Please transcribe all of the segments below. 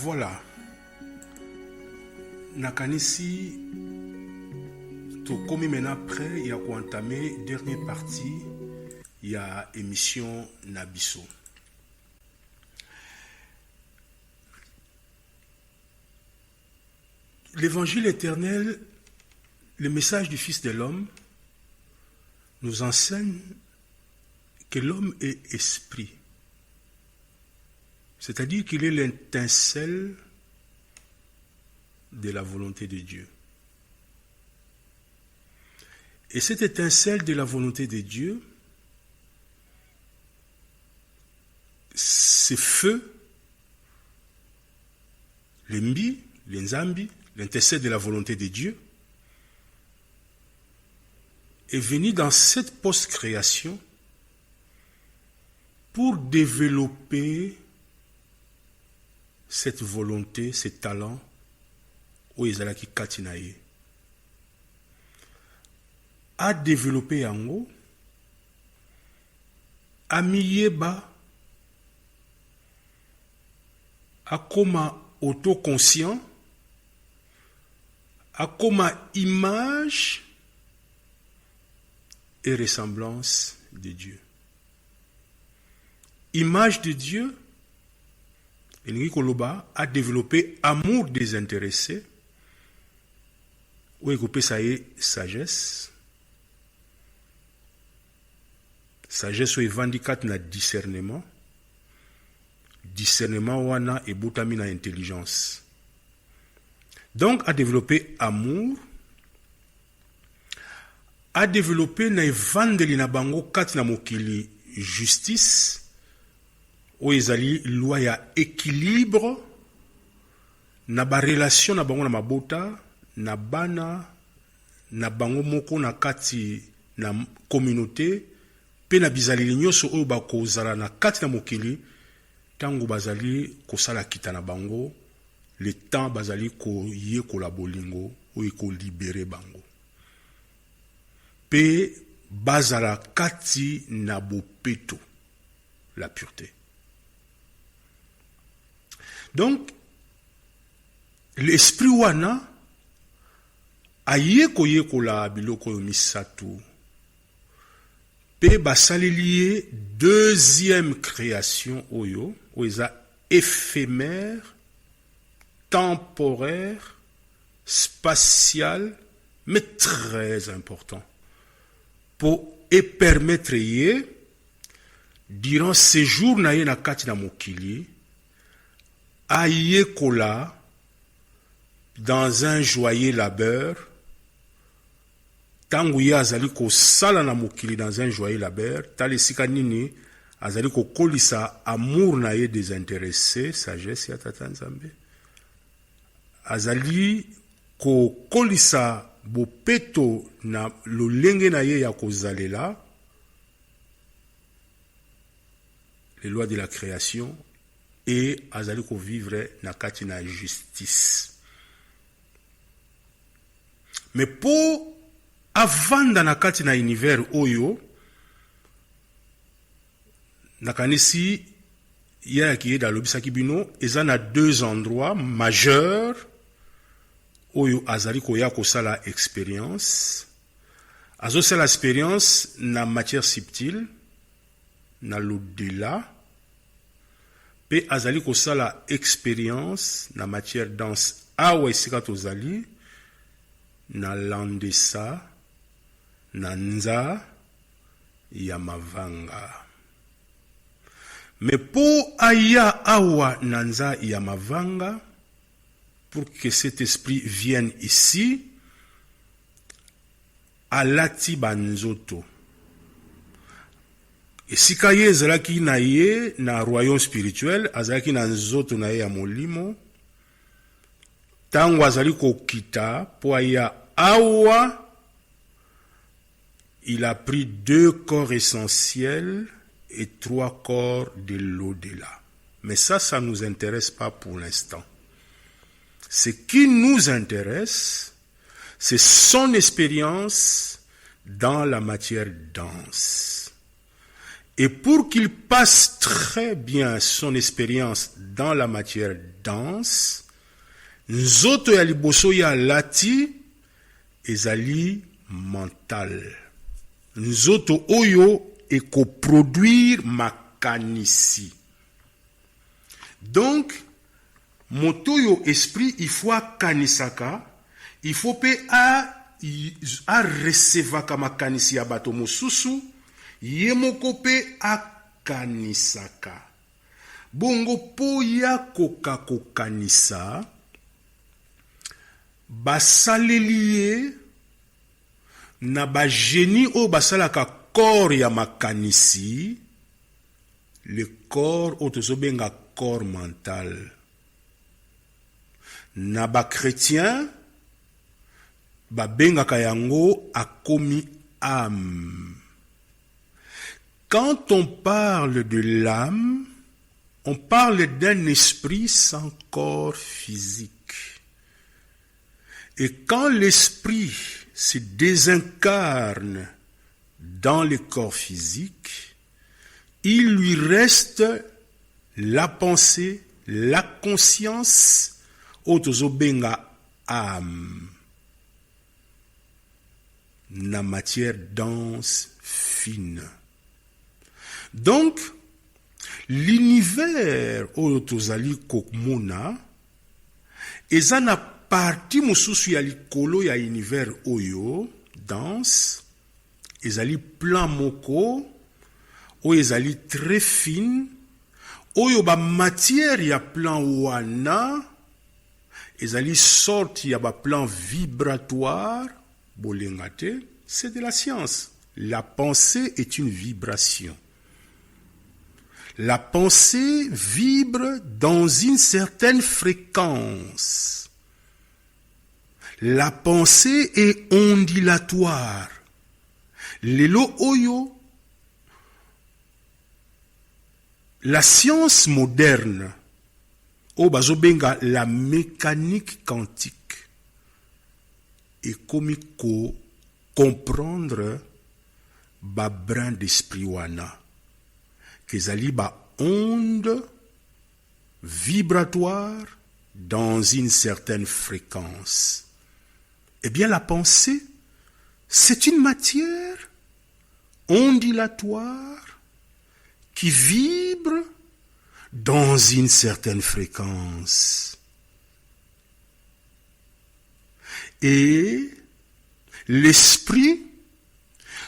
Voilà. Nakanisi, comme maintenant après, il y a entamé dernière partie, il y a émission Nabiso. L'évangile éternel, le message du Fils de l'homme, nous enseigne que l'homme est esprit. C'est-à-dire qu'il est l'étincelle de la volonté de Dieu. Et cette étincelle de la volonté de Dieu, ce feu, l'embi, l'enzambi, l'étincelle de la volonté de Dieu, est venu dans cette post-création pour développer cette volonté, ces talents, où Ezalaki Katinaye, a développé en haut, a miyeba, a comme autoconscient, a comme image et ressemblance de Dieu. Image de Dieu, Enrique Koloba a développé amour désintéressé, où écoupé ça est sagesse. Sagesse ou évandicat na discernement. Discernement wana et boutami na intelligence. Donc a développé amour, a développé na evangeli na bango kati na mokili justice, où ezali loi ya équilibre na ba relation na bango na mabota na bana na bango moko na kati na communauté pe na bizaleli nyonso oyo bakozala na kati na mokili tango bazali kosala kita na bango le temps bazali koyekola bolingo oyo kolibere bango pe bazala kati na bopeto la pureté. Donc l'esprit wana ayekoyekola biloko misatu pe basalilie deuxième création oyo oza éphémère, temporaire, spatial, mais très important pour permettre ye durant ces jours na ye na kati na mokili ayekola dans un joyeux labeur, tangu ye azali kosala na mokili dans un joyeux labeur, talesika nini azali kokolisa amour na ye désintéressé, sagesse ya tata Nzambe, azali kokolisa bopeto na lolenge na ye ya kozalela, les lois de la création, et azali ko vivre na kati na justice. Mais pour avanda na kati na univers oyo, nakanisi ya ki da lobisaki bino, eza na deux endroits majeurs oyo azali ko ya kosala expérience. Azo sala expérience na matière subtile, na l'au-delà, pe azali kosala expérience na matière dense awa esika tozali na landesa na nza ya mavanga. Mais pour aya awa na nza ya mavanga, pour que cet esprit vienne ici, alati banzoto. Esika ye ezalaki na ye na royaume spirituel, azalaki na nzoto na ye ya molimo, tango azali kokita po aya awa, il a pris 2 corps essentiels et 3 corps de l'au-delà. Mais ça ne nous intéresse pas pour l'instant. Ce qui nous intéresse, c'est son expérience dans la matière dense. Et pour qu'il passe très bien son expérience dans la matière dense, nzoto ya liboso ya lati ezali mental. Nzoto oyo ekoproduire makanisi. Donc, moto yo esprit il faut kanisaka, il faut pe a recevaka makanisi ya bato mosusu, ye moko pe akanisaka. Bongo po ya kokanisa, basaleliye na ba génie o basalaka corps ya makanisi, le corps o tozobenga corps mental. Na ba chrétien ba bengaka yango akomi âme. Quand on parle de l'âme, on parle d'un esprit sans corps physique. Et quand l'esprit se désincarne dans le corps physique, il lui reste la pensée, la conscience, otozobenga âme, na matière dense, fine. Donc, l'univers otozali kokmona, eza na parti mosusu ya likolo ya univers oyo, dense, ezali plan moko, oyo ezali très fine, oyo ba matière ya plan wana, ezali sorti ya ba plan vibratoire, bolengate, c'est de la science. La pensée est une vibration. La pensée vibre dans une certaine fréquence. La pensée est ondulatoire. Lelo oyo, la science moderne, o bazobenga la mécanique quantique, et comme comprendre ba brin d'esprit wana, kezali ba onde vibratoire dans une certaine fréquence. Eh bien, la pensée, c'est une matière ondulatoire qui vibre dans une certaine fréquence. Et l'esprit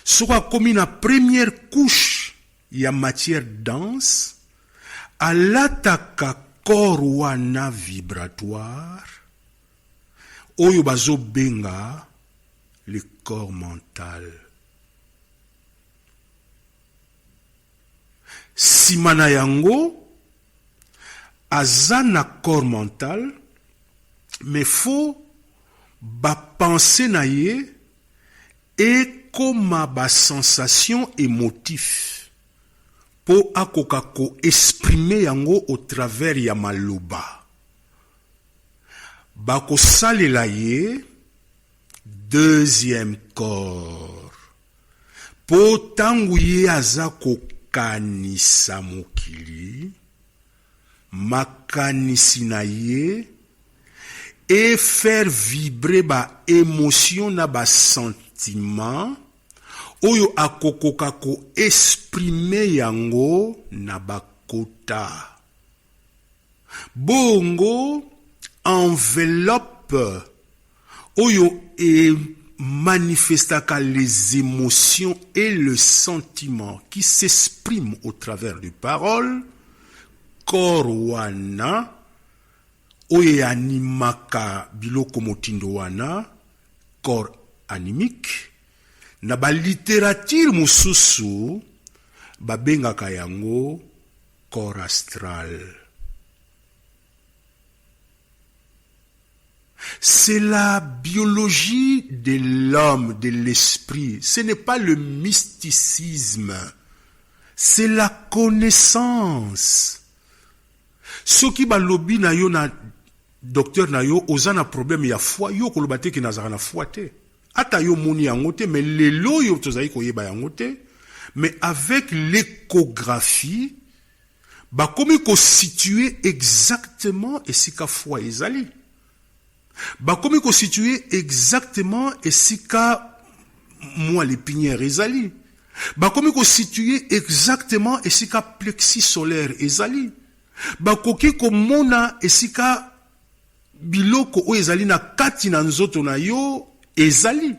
soit comme une première couche ya matière dense à l'ataka corps wana vibratoire oyo bazo benga le corps mental. Simana yango azana corps mental, mais faut ba pensée na ye et comme ba sensation émotif po akoka ko exprimer yango au travers ya maloba. Ba ko salela ye deuxième corps po tangu ye aza ko kanisa mokili makanisi na ye et faire vibrer ba émotion na ba sentiment oyo akokoka ko exprimer yango na ba kota. Bongo enveloppe oyo e manifestaka les émotions et le sentiment qui s'expriment au travers des paroles, corps wana oye animaka biloko motindo wana, corps animique, na ba littérature mususu babengaka yango corps astral. C'est la biologie de l'homme, de l'esprit. Ce n'est pas le mysticisme. C'est la connaissance. Soki balobi na yo na docteur na yo oza na problème ya foi, yo koloba te ki nazaka na foi te. Ata yo moni yango te, mais lelo yo tozali koyeba yango te. Mais avec l'échographie, bakomi ko situer exactement esika foi ezali. Bakomi ko situer exactement esika moi l'épinière ezali. Bakomi ko situer exactement esika plexus solaire ezali. Bakoki ko mona esika biloko o ezali na kati na nzoto na yo ezali.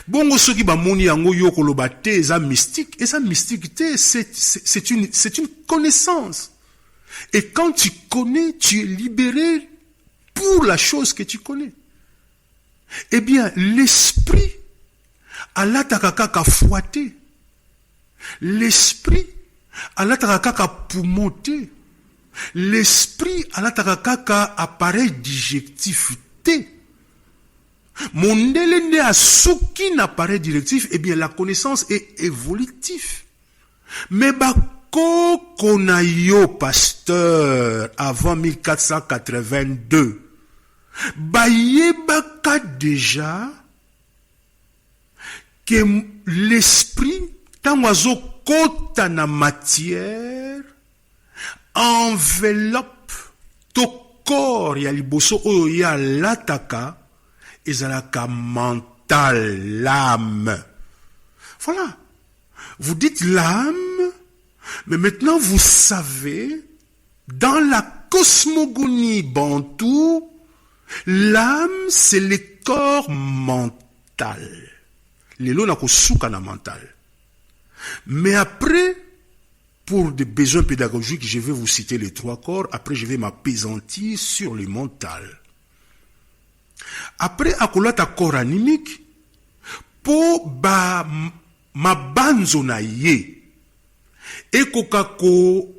Bongo soki ba moni yango yo koloba te eza mystique, eza mystique te, c'est une connaissance. Et quand tu connais, tu es libéré pour la chose que tu connais. Eh bien, l'esprit alataka kaka fouaté. L'esprit alataka kaka poumonté. L'esprit alataka kaka appareil digestif te. Mondele ne a souki n'appareil directif, eh bien la connaissance est évolutive. Mais bako konayo pasteur avant 1482, baye baka déjà que l'esprit tanwazo kota na matière enveloppe to corps ya liboso oyo ya lataka ezalaka mental, l'âme. Voilà. Vous dites l'âme, mais maintenant vous savez, dans la cosmogonie bantou, l'âme c'est le corps mental. Lelo na kosuka na mental. Mais après, pour des besoins pédagogiques, je vais vous citer les 3 corps, après je vais m'appesantir sur le mental. Après akolata corps animique, po ba mabanzo na ye, ekoka ko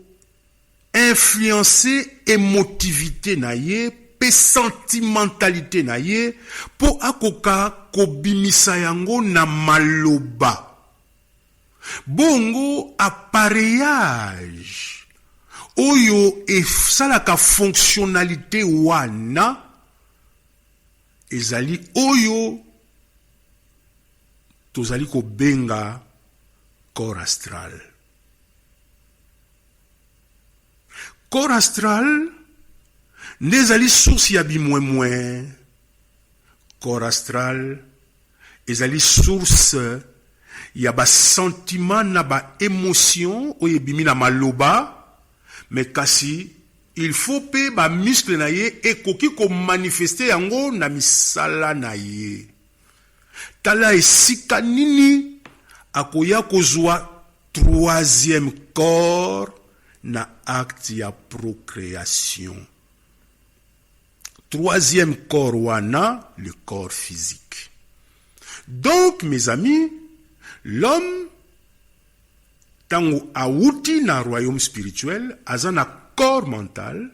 influencer émotivité na ye, pe sentimentalité na ye, po akoka ko bimisa yango na maloba. Bongo appareillage, oyo e salaka fonctionnalité wana, ezali oyo tozali ko benga corps astral. Corps astral nezali source ya bimwemwe. Corps astral ezali source ya ba sentiment na ba émotion oyo ebimi na maloba, mais kasi il faut pe ba muscle na ye ekoki ko manifester yango na misala na ye. Tala esika nini akoya kozwa 3e corps na acte ya procréation. 3e corps wana, le corps physique. Donc mes amis, l'homme tango awuti na royaume spirituel azana corps mental,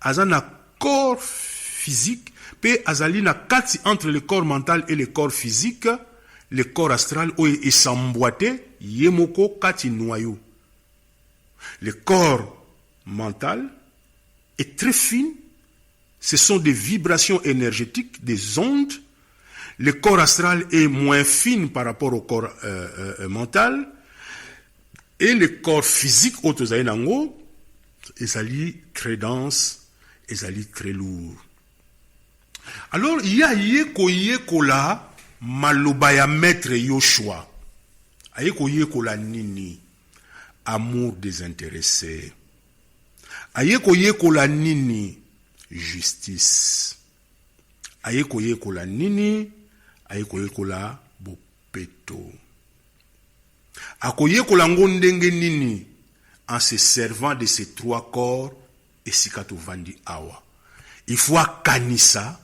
azana corps physique, pe azali na kati entre le corps mental et le corps physique, le corps astral oye esamboate yemoko kati noyau. Le corps mental est très fin, ce sont des vibrations énergétiques, des ondes. Le corps astral est moins fin par rapport au corps mental, et le corps physique autozaï nango ezali très dense, ezali très lourd. Alors, il y a yekola maloba ya maître Yoshua. Yekola nini? Amour désintéressé. Yekola nini? Justice. Yekola nini? Yekola bopeto. Yekola ngondenge nini? En se servant de ces 3 corps, et sikato vandi awa. Il faut kanisa.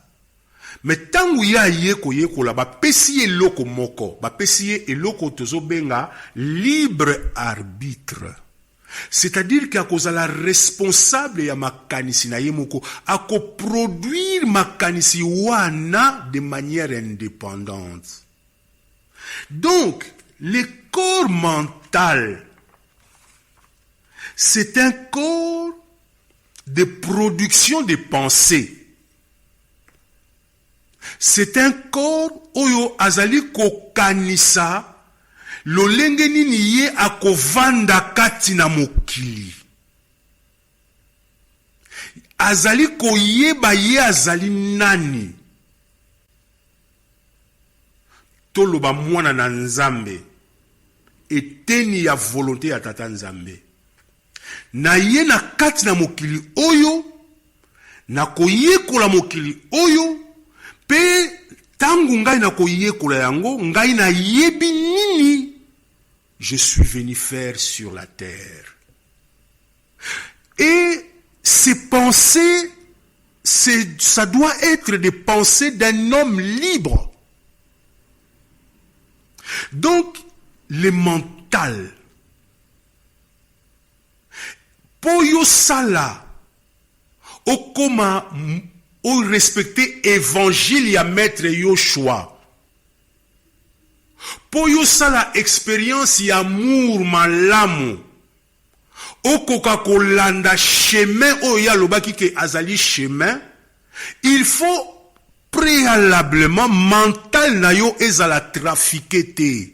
Mais tangu ya yekola ba pesi eloko moko, ba pesi eloko tozobenga libre arbitre. C'est-à-dire qu'à cause de la responsable ya makanisi na yemoko, à produire makanisi wana de manière indépendante. Donc, le corps mental, c'est un corps de production de pensées. C'est un corps oyo azali ko kanisa lolenge nini ye akovanda kati na mokili. Azali koyeba ye azali nani. Toloba mwana na Nzambe eteni ya volonté ya tata Nzambe. Na ye na kati na mokili oyo, na koyekola mokili oyo, pe tangu ngai na koyekola yango, ngai na yebi nini je suis venu faire sur la terre. Et ces pensées, ça doit être des pensées d'un homme libre. Donc, le mental, Poyo sala, okoma, o respecter évangile ya maître Yoshua. Poyo sala expérience ya amour malamu. Okoka kolanda chemin oya lobaki ke azali chemin. Il faut préalablement mental na yo ezala trafiqué te.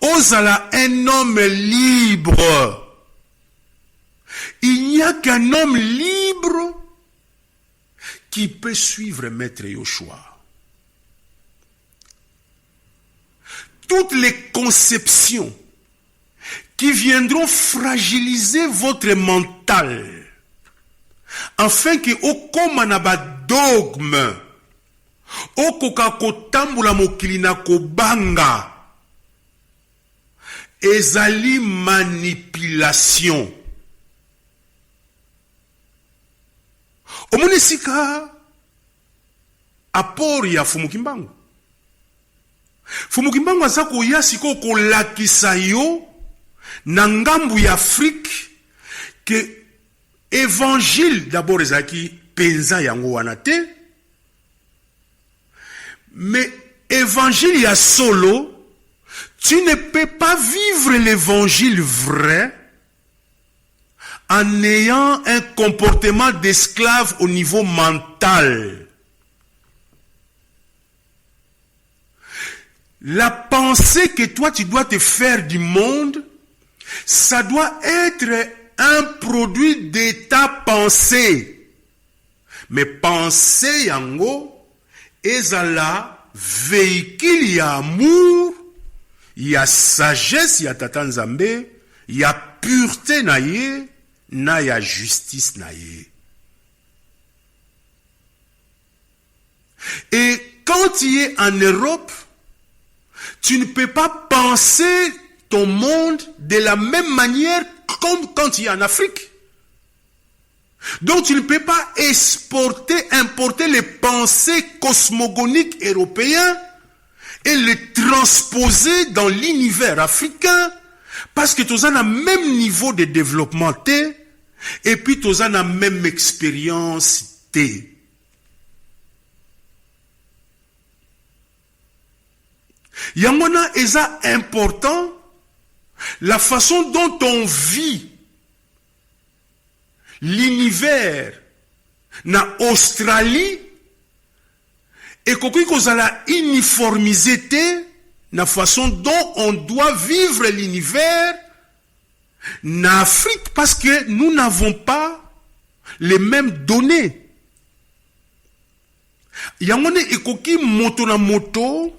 Ozala un homme libre. Il n'y a qu'un homme libre qui peut suivre Maître Yoshua. Toutes les conceptions qui viendront fragiliser votre mental, afin que okoma na ba dogme, okoka kotambula mokili na kobanga, ezali manipulation. Omonesika apport ya Fumukimbangu. Fumukimbangu azako ya siko kolakisa yo na ngambu ya Afrique que évangile d'abord ezaki penza yango wana te, mais évangile ya solo, tu ne peux pas vivre l'évangile vrai en ayant un comportement d'esclave au niveau mental. La pensée que toi tu dois te faire du monde, ça doit être un produit de ta pensée. Mais pensée yango, ezala véhicule ya amour, ya sagesse ya tata Nzambe, ya pureté na ye, na ya justice na ye. Et quand tu es en Europe, tu ne peux pas penser ton monde de la même manière comme quand tu es en Afrique. Donc tu ne peux pas importer les pensées cosmogoniques européennes et les transposer dans l'univers africain, parce que tu as le même niveau de développement et puis tu as la même expérience t. Yamona est important la façon dont on vit l'univers na Australie et qu'on a la uniformisé la façon dont on doit vivre l'univers na Afrique, parce que nous n'avons pas les mêmes données. Yamone ekoki moto na moto,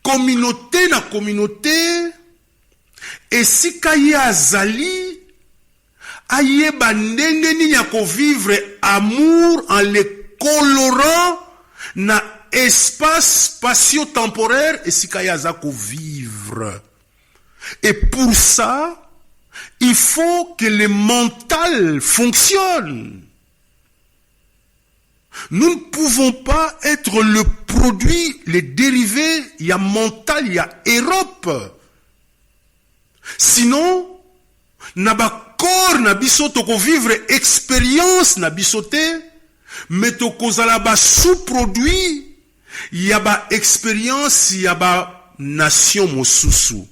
communauté na communauté, et si kaye azali, aye bandenge ni yako vivre amour en le colorant na espace spatio-temporaire, et si kaye azako vivre. Et pour ça, il faut que le mental fonctionne. Nous ne pouvons pas être le produit, les dérivés, il y a mental, il y a Europe. Sinon, naba corps na biso toko vivre expérience na bisoté, mais toko zalaba sous-produit, il y a ba expérience, il y a ba nation mosusu.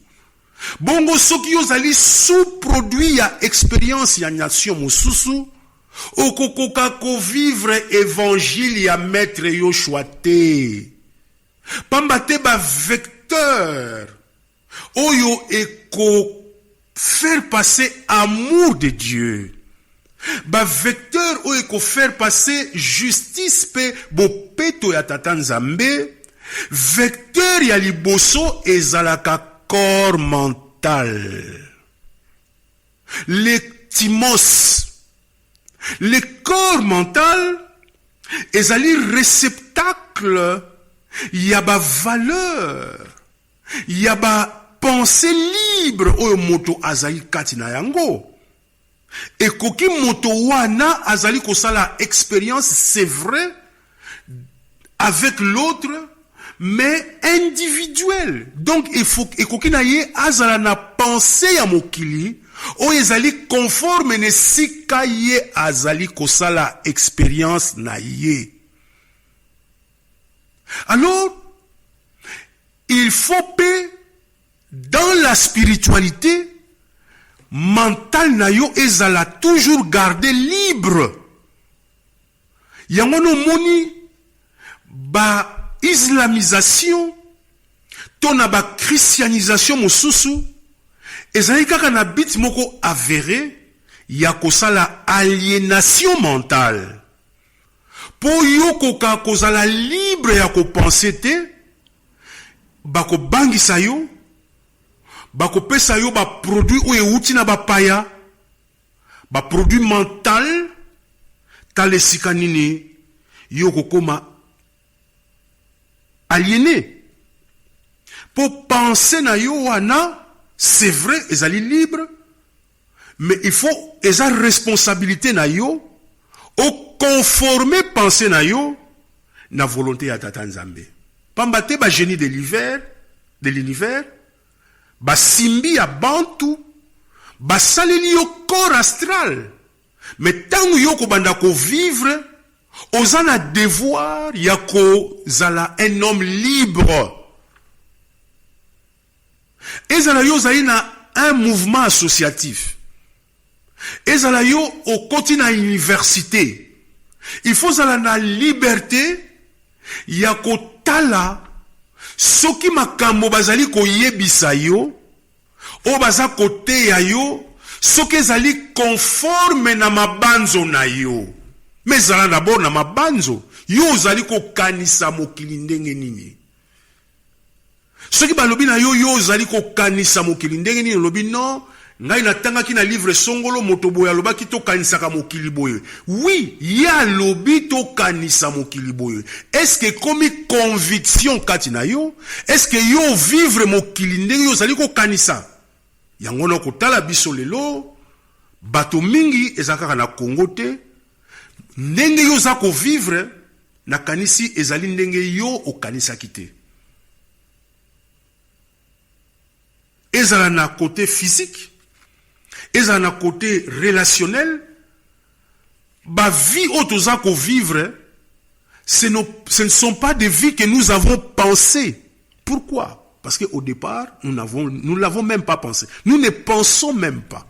Bongo soki yozali sous-produit ya expérience ya nation mosusu, okokoka ko vivre évangile ya maître Yoshua te. Pambate ba vecteur. Oyo eko faire passer amour de Dieu. Ba vecteur oyo eko faire passer justice pe bopeto ya tata Nzambe. Vecteur ya liboso ezalaka corps mental. Le timos. Le corps mental ezali réceptacle ya ba valeur. Ya ba pensée libre oyo moto azali kati na yango. Et koki moto wana azali kosala expérience, c'est vrai, avec l'autre, mais individuel. Donc, il faut, et koki na ye azala na pensée ya mokili, o ezali conforme ne sika ye azali kosala expérience na ye. Alors, il faut paix dans la spiritualité, mental na yo ezala toujours garder libre. Yango no moni ba islamisation to na ba christianisation mosusu ezali kaka na bit moko avéré ya kosala aliénation mentale. Po yo koka kozala libre ya ko penser te bako bangisa yo bako pesa yo ba produit ou euti na ba paya ba produit mental tale sikanini yo kokoma aliéné. Pour penser na yo wana, c'est vrai, ezali libre, mais il faut eza responsabilité na yo au conformer penser na yo na volonté ya tata Nzambe. Pambate ba génie de l'univers, ba simbi ya bantu, ba saleli yo corps astral. Mais tant yo ko banda ko vivre, ozana devoir ya ko zala un homme libre. Ezala yo zali na un mouvement associatif. Ezala yo au côté na université. Il faut zala na liberté ya ko tala soki makambo bazali ko yebisa yo o baza kote ya yo soki ezali conforme na mabanzo na yo. Mais zala d'abord na mabanzo yo zali ko kanisa mokili ndenge nini. Soki balobi na yo yo zali ko kanisa mokili ndenge nini lobi non ngai natanga ki na livre songolo motobo ya loba ki to kanisa ka mokili boye. Oui, ya lobi to kanisa mokili boye. Est-ce que comme conviction kati na yo? Est-ce que yo vivre mokili ndenge yo zali ko kanisa? Yango na ko tala biso lelo bato mingi ezaka na Congo te. Ndenge yo za ko vivre na kanisi ezali ndenge yo o kanisa kite. Ezala na côté physique, ezala na côté relationnel, ba vie autoza ko vivre, ce ne sont pas des vies que nous avons pensées. Pourquoi? Parce qu'au départ, nous l'avons même pas pensé. Nous ne pensons même pas.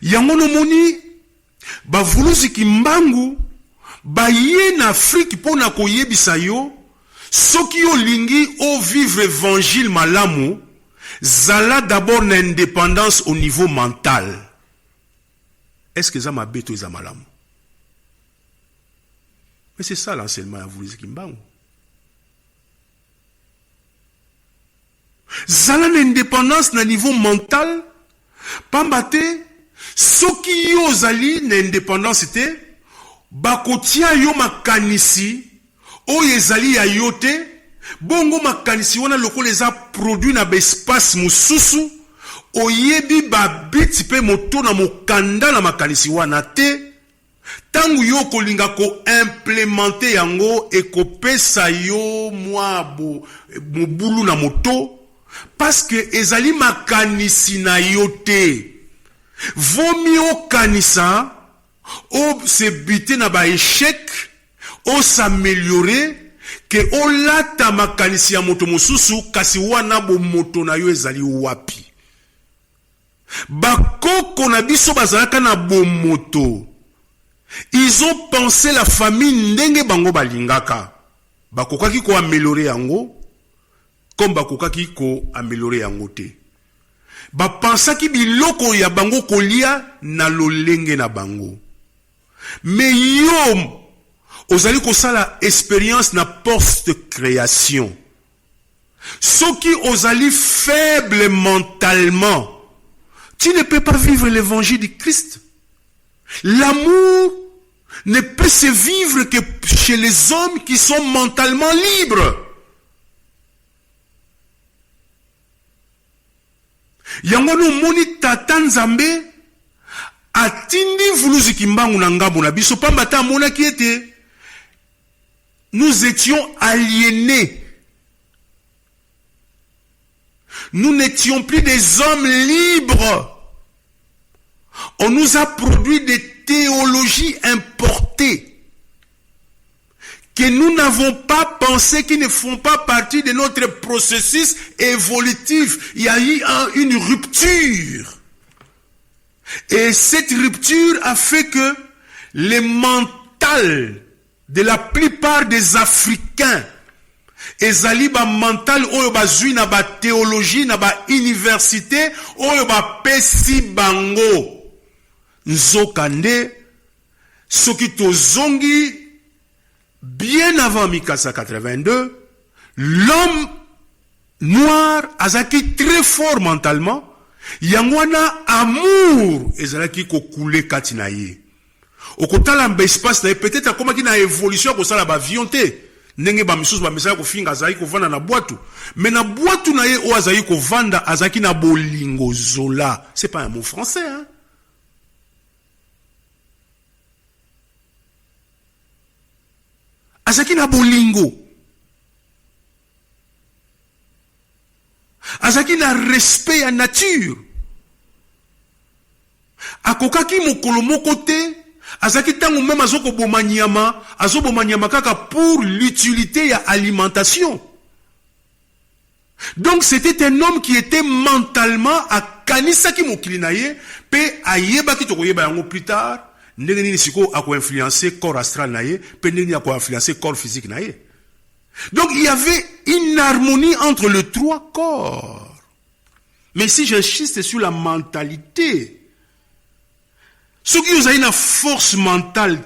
Yango no moni, ba vulusi kimbangu, ba ye na Afrique pona ko yebisa yo, soki yo lingi o vivre évangile malamu, zala d'abord na indépendance au niveau mental. Est-ce que ça m'a beto za malamu? Mais c'est ça l'enseignement à vous, Kimbangu. Zala na indépendance na niveau mental, pambate, soki yo zali na indépendance te, bakotia yo makanisi, o yezali ya yote, bongo makanisi wana loko leza produit na bespace mususu, o yebi ba biti pe moto na mokanda na makanisi wana te, tangu yo kolinga ko implémenter yango e ko pesa yo mwa mobulu na moto, parce que ezali makanisi na yote. Vomi o kanisa, o se bite na ba échec, o s'améliorer, que o lata makanisi ya moto mosusu, kasi wana bo moto na yo ezali wapi. Bakoko na biso bazalaka na bo moto. Ils ils ont pensé la famille ndenge bango balingaka. Bakokaki ko améliorer yango, comme bakokaki ko améliorer yango te. Pensaki biloko ya bango kolia na lolenge na bango. Mais yo, ozali kosala expérience na post-création. Ceux qui osali faible mentalement, tu ne peux pas vivre l'évangile du Christ. L'amour ne peut se vivre que chez les hommes qui sont mentalement libres. Yango no moni tata Nzambe atindi vuluzi kimbangu na ngabu na biso pamba ta mona ki ete nous étions aliénés. Nous n'étions plus des hommes libres. On nous a produit des théologies importées que nous n'avons pas pensé, qui ne font pas partie de notre processus évolutif. Il y a eu une rupture. Et cette rupture a fait que le mental de la plupart des Africains ezali ba mental oyo bazui na ba théologie na ba université oyo ba pesi bango nzokande soki tozongi bien avant 1482 l'homme noir azaki très fort mentalement yangwana amour ezalaki kokule kati na ye okotala mba espace na peut-être akomaki na évolution kosala ba vionté ndenge ba misusu ba mesaya ko finga azali ko vanda na boatu mais na boatu na ye o azali ko vanda azaki na bolingo zola. C'est pas un mot français hein. Azaki na bolingo, azaki na respect ya nature, akokaki mokolo moko te. Azaki tango même azoko bomanyama, azobomanyama kaka pour l'utilité ya alimentation. Donc c'était un homme qui était mentalement akanisaki mokili na ye pe ayebaki tokoyeba yango plus tard ndenge nini siko ako influencer corps astral na ye pe ndenge nini ako influencer corps physique na ye. Donc il y avait une harmonie entre les trois corps. Mais si j'insiste sur la mentalité, ceux qui ont une force mentale,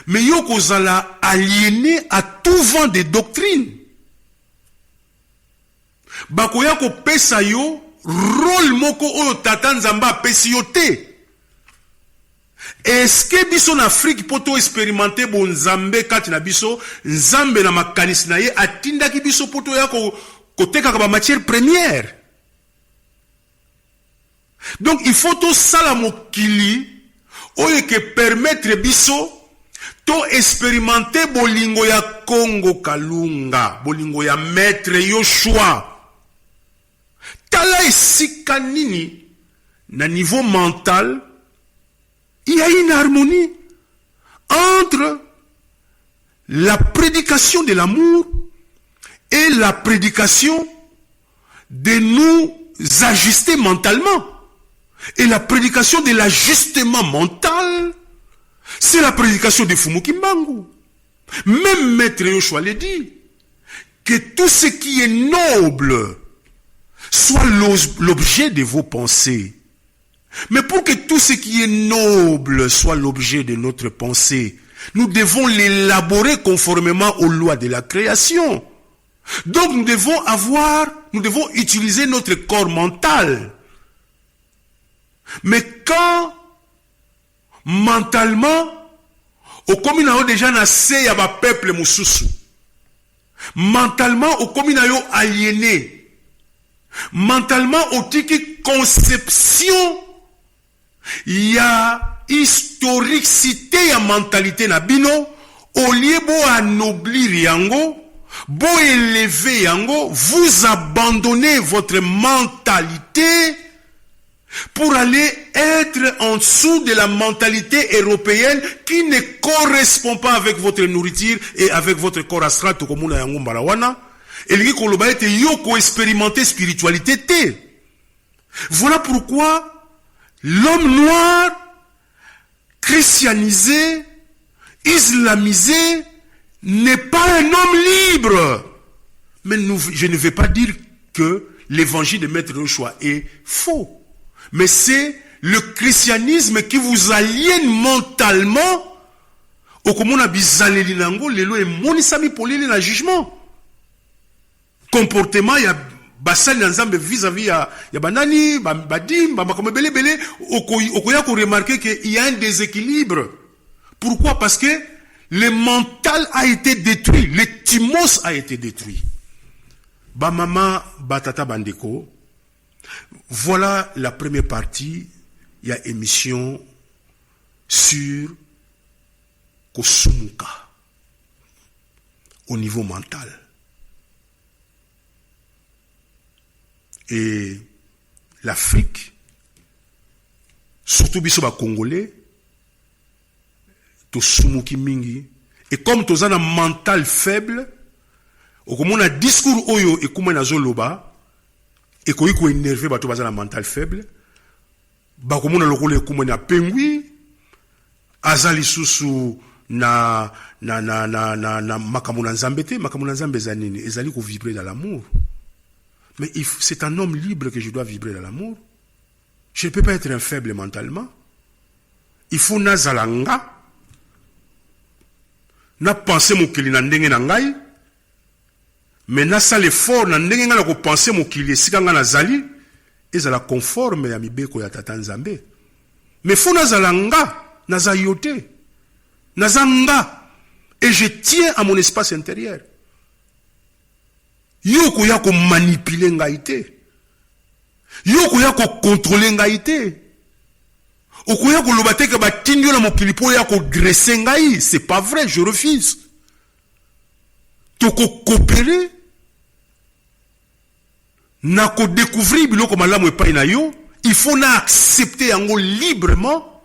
mais yo kozala aliéné à tout vent des doctrines. Bakoya ko pesa yo rôle moko oyo tata Nzamba pesi yo te. Est-ce que biso en Afrique poto expérimenter bon Nzambe kati na biso Nzambe na makanisi na ye atindaki biso poto ya ko teka ba matière première. Donc il faut tout ça la mokili oyo que permettre biso to expérimenter bolingo ya Congo Kalunga, bolingo ya maître Yoshua. Tala esika nini na niveau mental il y a une harmonie entre la prédication de l'amour et la prédication de nous ajuster mentalement. Et la prédication de l'ajustement mental, c'est la prédication de Fumu Kimbangu. Même Maître Yoshua le dit, que tout ce qui est noble soit l'objet de vos pensées. Mais pour que tout ce qui est noble soit l'objet de notre pensée, nous devons l'élaborer conformément aux lois de la création. Donc nous devons utiliser notre corps mental. Mais quand mentalement au commun déjà nassé ya ba peuple mususu, mentalement au commun aliéné, mentalement au tiki conception ya historicité ya mentalité na bino, au lieu bo anoblir yango, bo élever yango, vous abandonnez votre mentalité pour aller être en dessous de la mentalité européenne qui ne correspond pas avec votre nourriture et avec votre corps astral to komuna yango mbalawana elingi koloba ete yo ko expérimenter spiritualité te. Voilà pourquoi l'homme noir christianisé, islamisé, n'est pas un homme libre. Mais je ne vais pas dire que l'évangile de Maître Yoshua est faux. Mais c'est le christianisme qui vous aliène mentalement. Au komona bizaleli nango lelo e monisami polele na jugement. Comportement ya basali na nzambe vis-à-vis ya banani badim bakome belebele okoya ko remarquer que il y a un déséquilibre. Pourquoi? Parce que le mental a été détruit, le timos a été détruit. Ba mama batata bandeko. Voilà la première partie, il y a émission sur Kosumuka au niveau mental. Et l'Afrique, surtout biso ba Congolais, to sumuki mingi, et comme to zana mental faible, au comme on a discours oyo et comme on a zoloba, et ko yiko énervé ba to bazana mental faible, ba comme on a lokole comme on a pengui, azali susu na makamuna nzambete, makamuna nzambe zanini, ezali ko vibrer dans l'amour. Mais c'est un homme libre que je dois vibrer dans l'amour. Je ne peux pas être un faible mentalement. Il faut nazalanga. Na penser mokili na ndenge na ngai. Mais na sa l'effort na ndenge nga na ko penser mokili esika nga nazali. Ezala conforme ya mibeko ya tata nzambe. Mais faut nazalanga. Nazayote. Nazanga. Et je tiens à mon espace intérieur. Yoko yako manipuler ngai te. Yoko yako contrôler ngai te. Oko yako lobate ke batindio na mokili po yako dresser ngai, c'est pas vrai, je refuse. Toko coopérer na ko découvrir biloko malamu epai na yo, il faut na accepter yango librement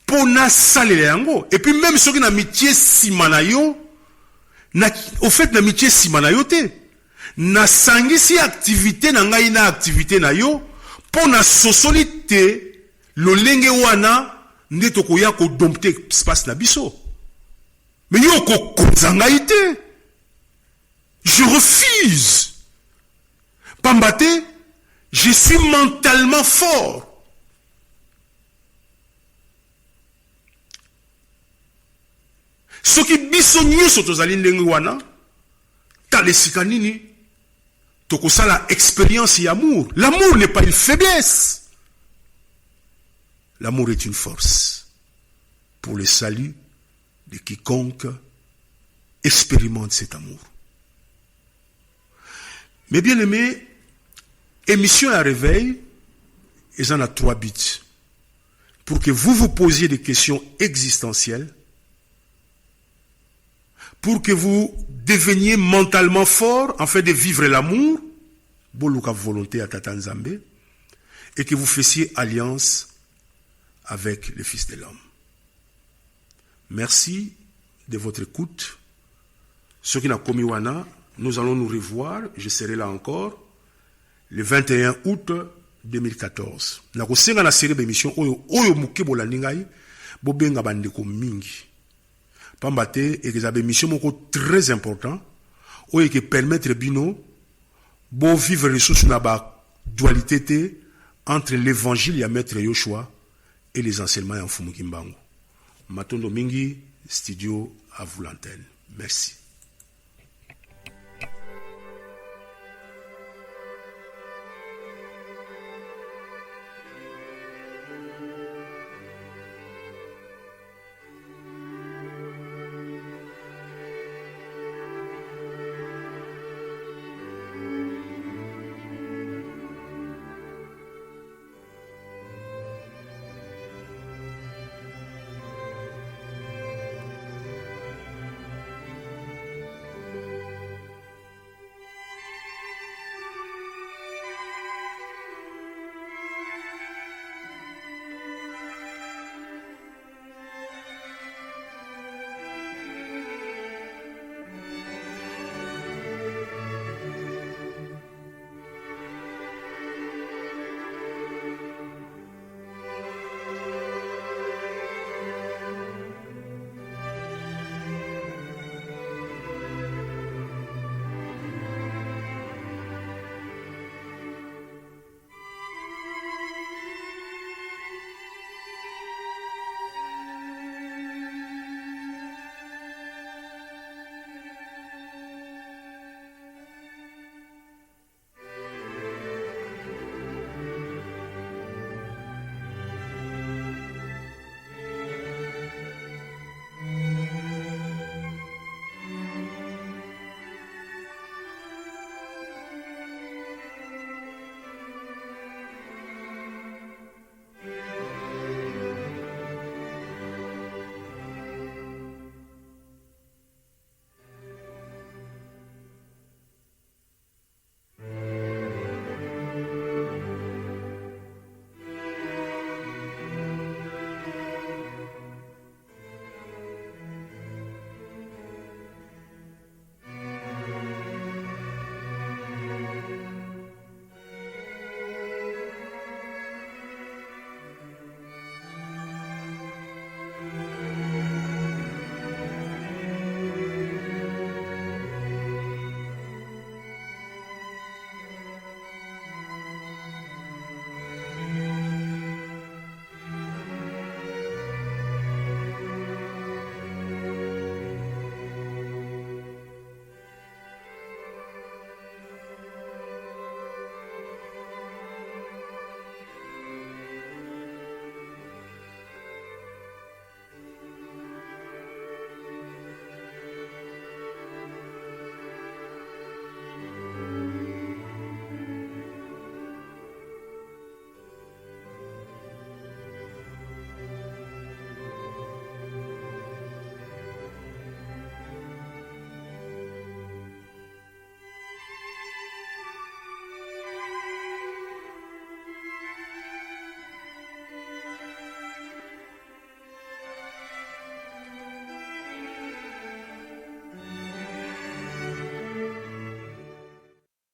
pour na saler yango. Et puis même ceux qui na mitié sima na yo, au fait na mitié sima na yo te. Na sangisi activité na ngai na activité na yo pour na sosolite lolenge wana nde tokoya ko dompter espace na biso. Mais yo ko konzanga ite. Je refuse. Pambate, je suis mentalement fort. Ce qui biso nyuso tozali ndenge wana talesika nini toko sala expérience et amour. L'amour n'est pas une faiblesse. L'amour est une force pour le salut de quiconque expérimente cet amour. Mes bien-aimés, émission à réveil, ils en ont 3 buts. Pour que vous vous posiez des questions existentielles, pour que vous deveniez mentalement fort en fait de vivre l'amour, boluka volonté à Tata Nzambe, et que vous fassiez alliance avec le Fils de l'homme. Merci de votre écoute. Ceux qui n'ont commis wana, nous allons nous revoir, je serai là encore, le 21 août 2014. Nako senga na série d'émission oyo muke bolandingai, bobenga bandeko mingi. Pambate et que ça mission moko très important ou qui permettre bino bon vivre ressources na ba dualité entre l'évangile ya Maître Yoshua et les enseignements en Fumu Kimbangu. Matondo mingi studio à vous l'antenne. Merci.